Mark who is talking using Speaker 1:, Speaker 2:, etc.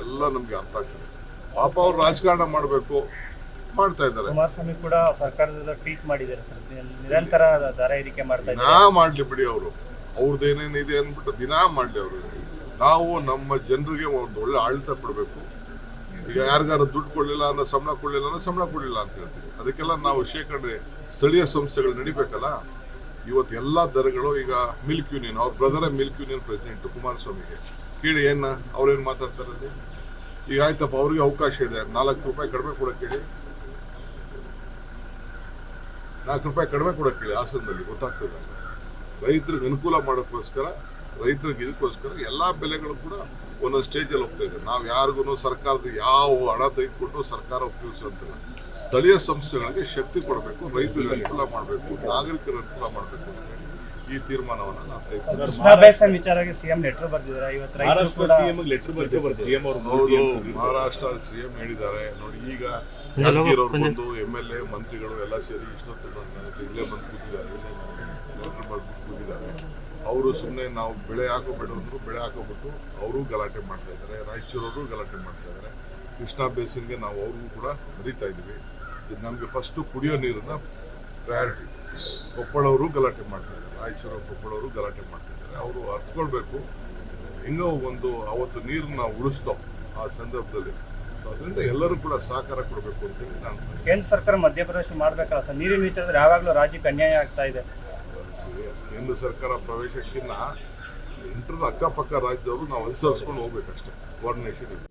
Speaker 1: ಎಲ್ಲ ನಮ್ಗೆ ಅರ್ಥ ಆಗ್ತದೆ. ಪಾಪ ಅವ್ರು ರಾಜಕಾರಣ ಮಾಡಬೇಕು, ಮಾಡ್ತಾ ಇದ್ದಾರೆ.
Speaker 2: ಕುಮಾರಸ್ವಾಮಿ ಕೂಡ ಸರ್ಕಾರದಿಂದ ಟ್ವೀಟ್ ಮಾಡಿದ್ದಾರೆ ಸರ್, ನಿರಂತರ ದರ ಏರಿಕೆ ಮಾಡ್ತಾ ಇದ್ದಾರೆ.
Speaker 1: ದಿನಾ ಮಾಡ್ಲಿ ಬಿಡಿ, ಅವ್ರದ್ದು ಏನೇನಿದೆ ಅಂದ್ಬಿಟ್ಟು ದಿನಾ ಮಾಡ್ಲಿ ಅವರು. ನಾವು ನಮ್ಮ ಜನರಿಗೆ ಒಂದು ಒಳ್ಳೆ ಆಡಳಿತ ಕೊಡಬೇಕು. ಈಗ ಯಾರಿಗಾರು ದುಡ್ಡು ಕೊಡಲಿಲ್ಲ ಅನ್ನೋ, ಸಂಬಳ ಕೊಡಲಿಲ್ಲ ಅನ್ನೋ ಸಂಬಳ ಕೊಡಲಿಲ್ಲ ಅಂತ ಹೇಳ್ತೀವಿ. ಅದಕ್ಕೆಲ್ಲ ನಾವು ಶೇಖರಣೆ ಸ್ಥಳೀಯ ಸಂಸ್ಥೆಗಳು ನಡಿಬೇಕಲ್ಲ. ಇವತ್ತು ಎಲ್ಲ ದರಗಳು, ಈಗ ಮಿಲ್ಕ್ ಯೂನಿಯನ್, ಅವ್ರ ಬ್ರದರ ಮಿಲ್ಕ್ ಯೂನಿಯನ್ ಪ್ರೆಸಿಡೆಂಟ್ ಕುಮಾರಸ್ವಾಮಿಗೆ ಕೇಳಿ ಅವ್ರೇನು ಮಾತಾಡ್ತಾರೆ. ಈಗ ಆಯ್ತಪ್ಪ, ಅವ್ರಿಗೆ ಅವಕಾಶ ಇದೆ, 4 ರೂಪಾಯಿ ಕಡಿಮೆ ಕೊಡಕ್ಕೆ ಹೇಳಿ, 4 ರೂಪಾಯಿ ಕಡಿಮೆ ಕೊಡಕ್ಕೆ ಹೇಳಿ. ಹಾಸನದಲ್ಲಿ ಗೊತ್ತಾಗ್ತದೆ. ರೈತರಿಗೆ ಅನುಕೂಲ ಮಾಡೋಕ್ಕೋಸ್ಕರ, ರೈತರಿಗೆ ಇದಕ್ಕೋಸ್ಕರ ಎಲ್ಲ ಬೆಲೆಗಳು ಕೂಡ ಒಂದೊಂದು ಸ್ಟೇಜಲ್ಲಿ ಹೋಗ್ತಾ ಇದೆ. ನಾವು ಯಾರಿಗೂ ಸರ್ಕಾರದ ಯಾವ ಹಣ ತೆಗೆದುಕೊಂಡು ಸರ್ಕಾರ ಉಪಯೋಗಿಸುವಂತಿಲ್ಲ. ಸ್ಥಳೀಯ ಸಂಸ್ಥೆಗಳಿಗೆ ಶಕ್ತಿ ಕೊಡಬೇಕು, ರೈತರಿಗೆ ಅನುಕೂಲ ಮಾಡಬೇಕು, ನಾಗರಿಕರ ಅನುಕೂಲ ಮಾಡಬೇಕು ಅಂತ ಹೇಳಿ ಈ ತೀರ್ಮಾನವನ್ನು ನಾವು
Speaker 2: ತೆಗೆದುಕೊಂಡಿದ್ದೀವಿ. ವಿಚಾರವಾಗಿ ಸಿಎಂ ಲೆಟರ್ ಬರೆದಿದ್ದಾರೆ.
Speaker 1: ಹೌದು, ಮಹಾರಾಷ್ಟ್ರ ಸಿಎಂ ಹೇಳಿದ್ದಾರೆ. ನೋಡಿ, ಈಗ ಬಂದು MLA ಮಂತ್ರಿಗಳು ಎಲ್ಲ ಸೇರಿ ಇಲ್ಲೇ ಬಂದು ಕೂತಿದ್ದಾರೆ, ಕೂತಿದ್ದಾರೆ. ಅವರು ಸುಮ್ಮನೆ ನಾವು ಬೆಳೆ ಹಾಕೋಬೇಡ ಅಂದ್ರು, ಬೆಳೆ ಹಾಕೋಬಿಟ್ಟು ಅವರು ಗಲಾಟೆ ಮಾಡ್ತಾ ಇದ್ದಾರೆ. ರಾಯಚೂರವರು ಗಲಾಟೆ ಮಾಡ್ತಾ ಇದ್ದಾರೆ. ಕೃಷ್ಣಾ ಬೇಸಿನ್ಗೆ ನಾವು ಅವ್ರಿಗೂ ಕೂಡ ಬರೀತಾ ಇದ್ದೀವಿ. ಇದು ನಮಗೆ ಫಸ್ಟು ಕುಡಿಯೋ ನೀರನ್ನ ಪ್ರಯಾರಿಟಿ. ಕೊಪ್ಪಳವರು ಗಲಾಟೆ ಮಾಡ್ತಾ ಇದ್ದಾರೆ, ರಾಯಚೂರು ಕೊಪ್ಪಳವರು ಗಲಾಟೆ ಮಾಡ್ತಾ ಇದ್ದಾರೆ. ಅವರು ಅರ್ತ್ಕೊಳ್ಬೇಕು, ಹೆಂಗೋ ಒಂದು ಅವತ್ತು ನೀರನ್ನ ಉಳಿಸ್ತೋ ಆ ಸಂದರ್ಭದಲ್ಲಿ. ಅದರಿಂದ ಎಲ್ಲರೂ ಕೂಡ ಸಹಕಾರ ಕೊಡಬೇಕು ಅಂತೇಳಿ ನಾನು.
Speaker 2: ಕೇಂದ್ರ ಸರ್ಕಾರ ಮಧ್ಯಪ್ರವೇಶ ಮಾಡಬೇಕಲ್ಲ ಸರ್, ನೀರಿನ ವಿಚಾರದಲ್ಲಿ ಯಾವಾಗಲೂ ರಾಜ್ಯಕ್ಕೆ ಅನ್ಯಾಯ ಆಗ್ತಾ ಇದೆ.
Speaker 1: ಕೇಂದ್ರ ಸರ್ಕಾರ ಪ್ರವೇಶಕ್ಕಿಂತ ಅಕ್ಕಪಕ್ಕ ರಾಜ್ಯದವರು ನಾವು ಅನುಸರಿಸ್ಕೊಂಡು ಹೋಗ್ಬೇಕಷ್ಟೇ. ಕೋಆರ್ಡಿನೇಷನ್ ಇದೆ.